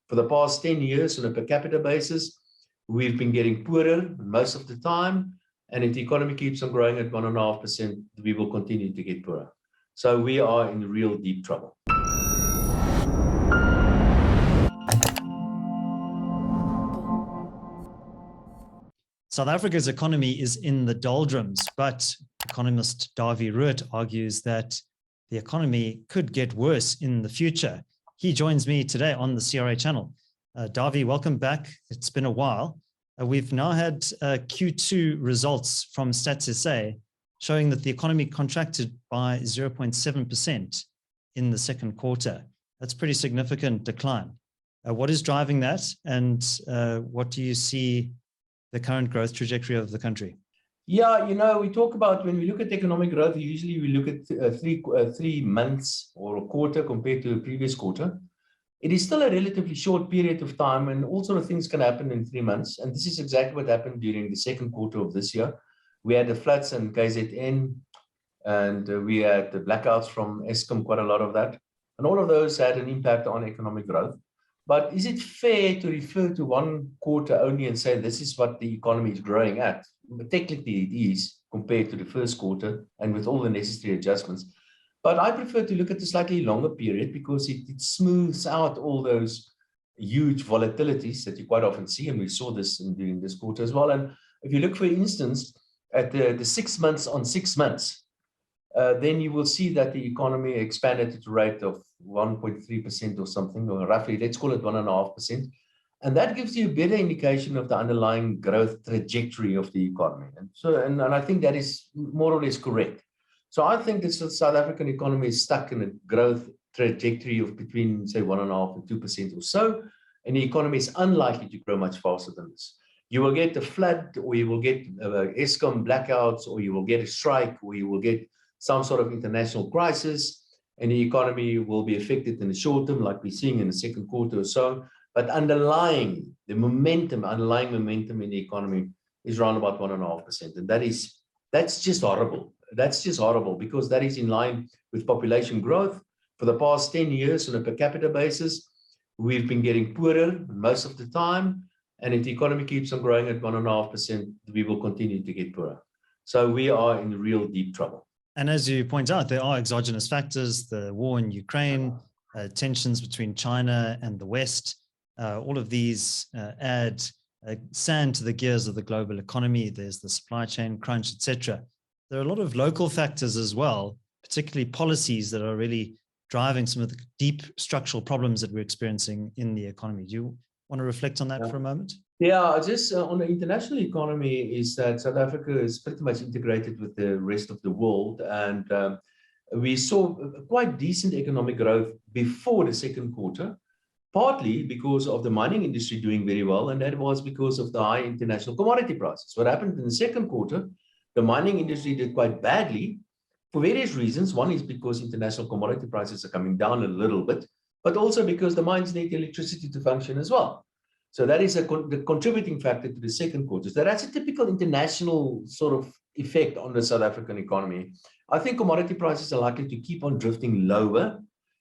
For the past 10 years on a per capita basis, we've been getting poorer most of the time. And if the economy keeps on growing at 1.5%, we will continue to get poorer. So we are in real deep trouble. South Africa's economy is in the doldrums, but economist Dawie Roodt argues that the economy could get worse in the future. He joins me today on the CRA channel. Dawie, welcome back. It's been a while. We've now had Q2 results from Stats SA showing that the economy contracted by 0.7% in the second quarter. That's a pretty significant decline. What is driving that, and what do you see the current growth trajectory of the country? Yeah, we talk about, when we look at economic growth, usually we look at 3 months or a quarter compared to the previous quarter. It is still a relatively short period of time, and all sort of things can happen in 3 months. And this is exactly what happened during the second quarter of this year. We had the floods in KZN, and we had the blackouts from Eskom, quite a lot of that. And all of those had an impact on economic growth. But is it fair to refer to one quarter only and say this is what the economy is growing at? But technically it is, compared to the first quarter and with all the necessary adjustments. But I prefer to look at a slightly longer period because it smooths out all those huge volatilities that you quite often see. And we saw this during this quarter as well. And if you look, for instance, at the 6 months on 6 months, then you will see that the economy expanded at a rate of 1.3% or something, or roughly, let's call it 1.5%. And that gives you a better indication of the underlying growth trajectory of the economy. And so, and I think that is more or less correct. So I think the South African economy is stuck in a growth trajectory of between, say, 1.5% and 2% or so. And the economy is unlikely to grow much faster than this. You will get a flood, or you will get Eskom blackouts, or you will get a strike, or you will get some sort of international crisis, and the economy will be affected in the short term, like we're seeing in the second quarter or so. But underlying underlying momentum in the economy is around about 1.5%. And that's just horrible. That's just horrible, because that is in line with population growth. For the past 10 years on a per capita basis, we've been getting poorer most of the time. And if the economy keeps on growing at 1.5%, we will continue to get poorer. So we are in real deep trouble. And as you point out, there are exogenous factors, the war in Ukraine, tensions between China and the West. All of these add sand to the gears of the global economy. There's the supply chain crunch, etc. There are a lot of local factors as well, particularly policies that are really driving some of the deep structural problems that we're experiencing in the economy. Do you want to reflect on that for a moment? Yeah, just on the international economy is that South Africa is pretty much integrated with the rest of the world. And we saw quite decent economic growth before the second quarter, partly because of the mining industry doing very well. And that was because of the high international commodity prices. What happened in the second quarter, the mining industry did quite badly for various reasons. One is because international commodity prices are coming down a little bit, but also because the mines need electricity to function as well. So that is the contributing factor to the second quarter. So that's a typical international sort of effect on the South African economy. I think commodity prices are likely to keep on drifting lower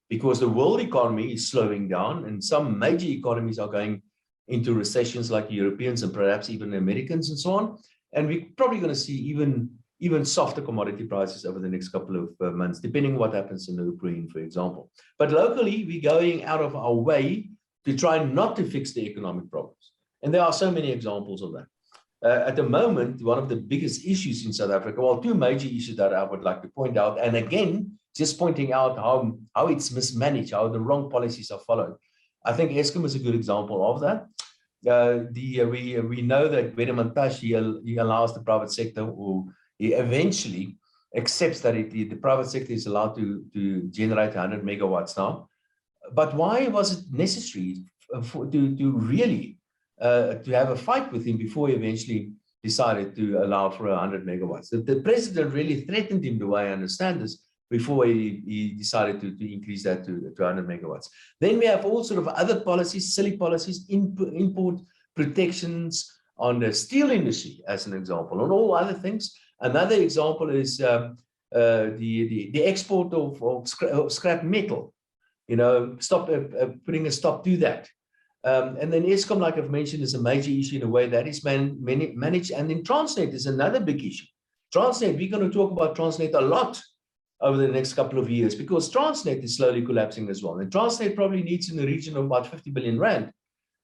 because the world economy is slowing down, and some major economies are going into recessions, like Europeans and perhaps even Americans and so on. And we're probably going to see even softer commodity prices over the next couple of months, depending on what happens in the Ukraine, for example. But locally, we're going out of our way to try not to fix the economic problems. And there are so many examples of that. At the moment, one of the biggest issues in South Africa, well, two major issues that I would like to point out, and again, just pointing out how it's mismanaged, how the wrong policies are followed. I think Eskom is a good example of that. We know that Montash, he allows the private sector, or he eventually accepts that the private sector is allowed to generate 100 megawatts now. But why was it necessary to really have a fight with him before he eventually decided to allow for 100 megawatts? The president really threatened him, the way I understand this, before he decided to increase that to 100 megawatts. Then we have all sort of other policies, silly policies, import protections on the steel industry, as an example, and all other things. Another example is the export of scrap metal. Stop putting a stop to that. And then Eskom, like I've mentioned, is a major issue in a way that is managed. And then Transnet is another big issue. Transnet, we're going to talk about Transnet a lot over the next couple of years because Transnet is slowly collapsing as well. And Transnet probably needs in the region of about 50 billion rand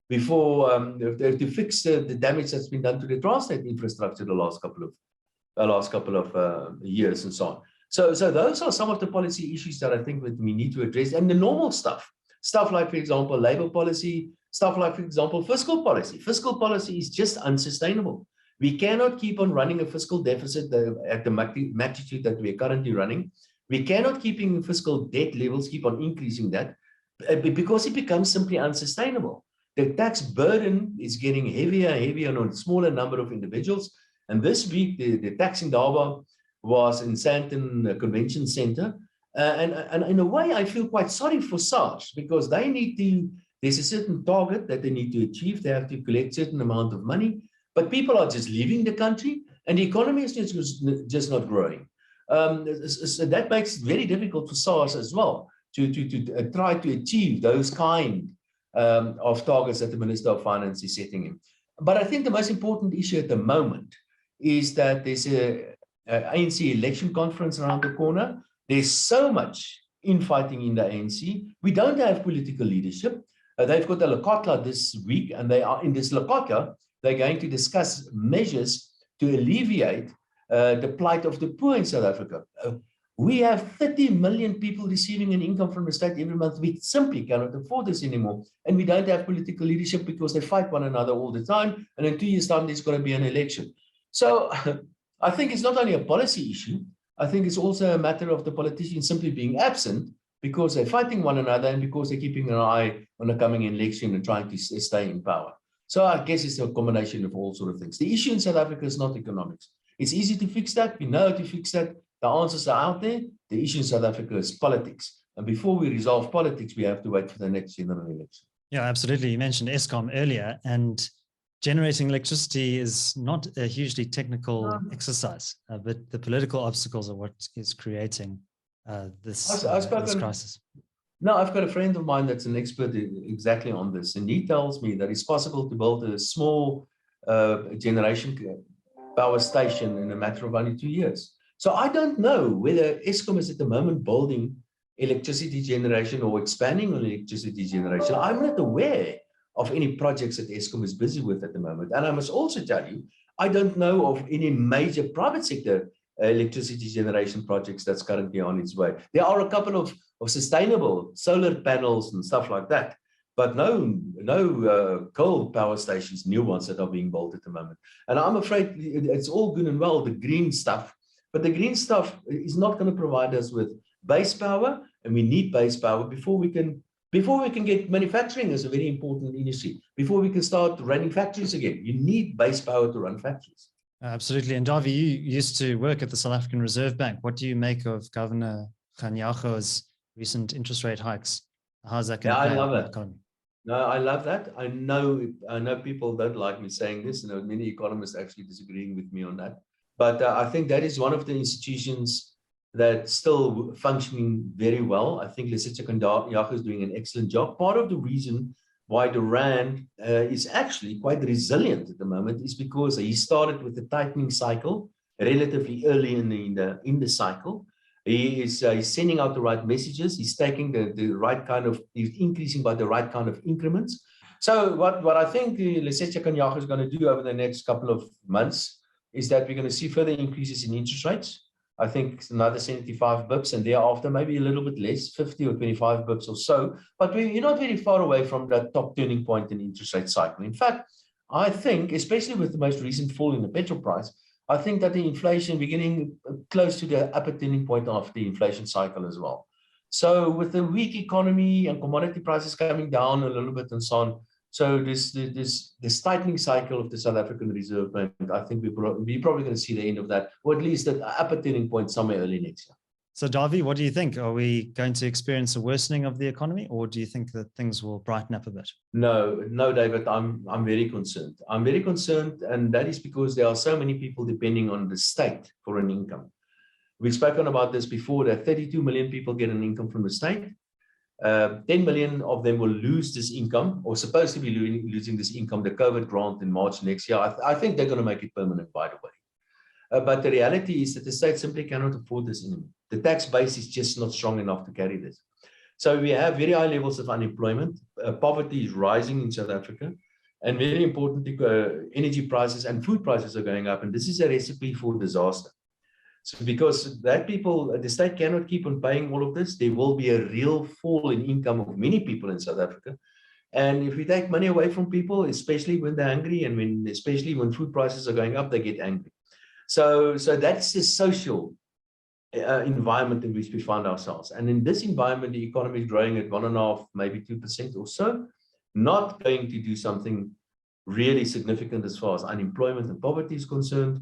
before to fix the damage that's been done to the Transnet infrastructure the last couple of years and so on. So those are some of the policy issues that I think that we need to address, and the normal stuff like, for example, labor policy, stuff like, for example, fiscal policy. Fiscal policy is just unsustainable. We cannot keep on running a fiscal deficit at the magnitude that we are currently running. We cannot keeping fiscal debt levels keep on increasing that because it becomes simply unsustainable. The tax burden is getting heavier and heavier on a smaller number of individuals. And this week, the tax in Dawie was in Sandton Convention Center. And in a way, I feel quite sorry for SARS because they need to, there's a certain target that they need to achieve. They have to collect a certain amount of money, but people are just leaving the country and the economy is just not growing. So that makes it very difficult for SARS as well to try to achieve those kind of targets that the Minister of Finance is setting in. But I think the most important issue at the moment is that there's a ANC election conference around the corner. There's so much infighting in the ANC. We don't have political leadership. They've got a Lekotla this week, and they are in this Lekotla, they're going to discuss measures to alleviate the plight of the poor in South Africa. We have 30 million people receiving an income from the state every month. We simply cannot afford this anymore. And we don't have political leadership because they fight one another all the time. And in 2 years' time, there's going to be an election. So I think it's not only a policy issue. I think it's also a matter of the politicians simply being absent because they're fighting one another and because they're keeping an eye on the coming election and trying to stay in power. So I guess it's a combination of all sorts of things. The issue in South Africa is not economics. It's easy to fix that. We know how to fix that. The answers are out there. The issue in South Africa is politics. And before we resolve politics, we have to wait for the next general election. Yeah, absolutely. You mentioned Eskom earlier, and generating electricity is not a hugely technical exercise, but the political obstacles are what is creating this crisis. No, I've got a friend of mine that's an expert exactly on this, and he tells me that it's possible to build a small generation power station in a matter of only 2 years. So I don't know whether Eskom is at the moment building electricity generation or expanding on electricity generation. I'm not aware of any projects that Eskom is busy with at the moment. And I must also tell you, I don't know of any major private sector electricity generation projects that's currently on its way. There are a couple of sustainable solar panels and stuff like that, but no coal power stations, new ones that are being built at the moment. And I'm afraid it's all good and well, the green stuff, but the green stuff is not going to provide us with base power, and we need base power before we can get manufacturing as a very important industry, before we can start running factories again. You need base power to run factories. Absolutely. And Dawie, you used to work at the South African Reserve Bank. What do you make of Governor Kganyago's recent interest rate hikes? How's that going to play out in the economy? No, I love that. I know people don't like me saying this, and many economists actually disagreeing with me on that. But I think that is one of the institutions that's still functioning very well. I think Lesetja Kganyago is doing an excellent job. Part of the reason why the Rand is actually quite resilient at the moment is because he started with the tightening cycle relatively early in the cycle. He's sending out the right messages. He's taking the right kind of, he's increasing by the right kind of increments. So what I think Lesetja Kganyago is going to do over the next couple of months is that we're going to see further increases in interest rates. I think another 75 bips, and thereafter maybe a little bit less, 50 or 25 bips or so. But you're not very far away from that top turning point in the interest rate cycle. In fact, I think, especially with the most recent fall in the petrol price, I think that the inflation beginning close to the upper turning point of the inflation cycle as well. So with the weak economy and commodity prices coming down a little bit and so on, so this tightening cycle of the South African Reserve Bank, I think we're probably going to see the end of that, or at least the upper turning point somewhere early next year. So Dawie, what do you think? Are we going to experience a worsening of the economy, or do you think that things will brighten up a bit? No, David, I'm very concerned. I'm very concerned, and that is because there are so many people depending on the state for an income. We've spoken about this before, that 32 million people get an income from the state. 10 million of them will lose this income, or supposed to be losing this income, the COVID grant in March next year. I think they're going to make it permanent, by the way. But the reality is that the state simply cannot afford this anymore. The tax base is just not strong enough to carry this. So we have very high levels of unemployment. Poverty is rising in South Africa. And very importantly, energy prices and food prices are going up. And this is a recipe for disaster. So because the state cannot keep on paying all of this, there will be a real fall in income of many people in South Africa. And if we take money away from people, especially when they're hungry and especially when food prices are going up, they get angry. So that's the social environment in which we find ourselves. And in this environment, the economy is growing at 1.5%, maybe 2% or so, not going to do something really significant as far as unemployment and poverty is concerned.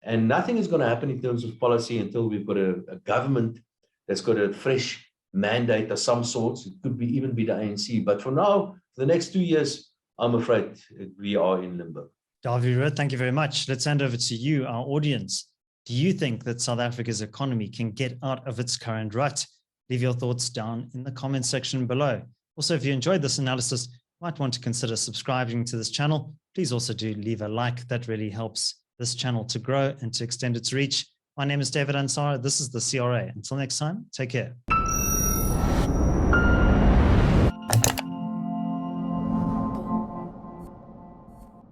And nothing is going to happen in terms of policy until we've got a government that's got a fresh mandate of some sorts. It could be even be the ANC. But for now, for the next 2 years, I'm afraid we are in limbo. Dawie Roodt, thank you very much. Let's hand over to you, our audience. Do you think that South Africa's economy can get out of its current rut? Leave your thoughts down in the comment section below. Also, if you enjoyed this analysis, you might want to consider subscribing to this channel. Please also do leave a like. That really helps this channel to grow and to extend its reach. My name is David Ansara. This is the CRA. Until next time, take care.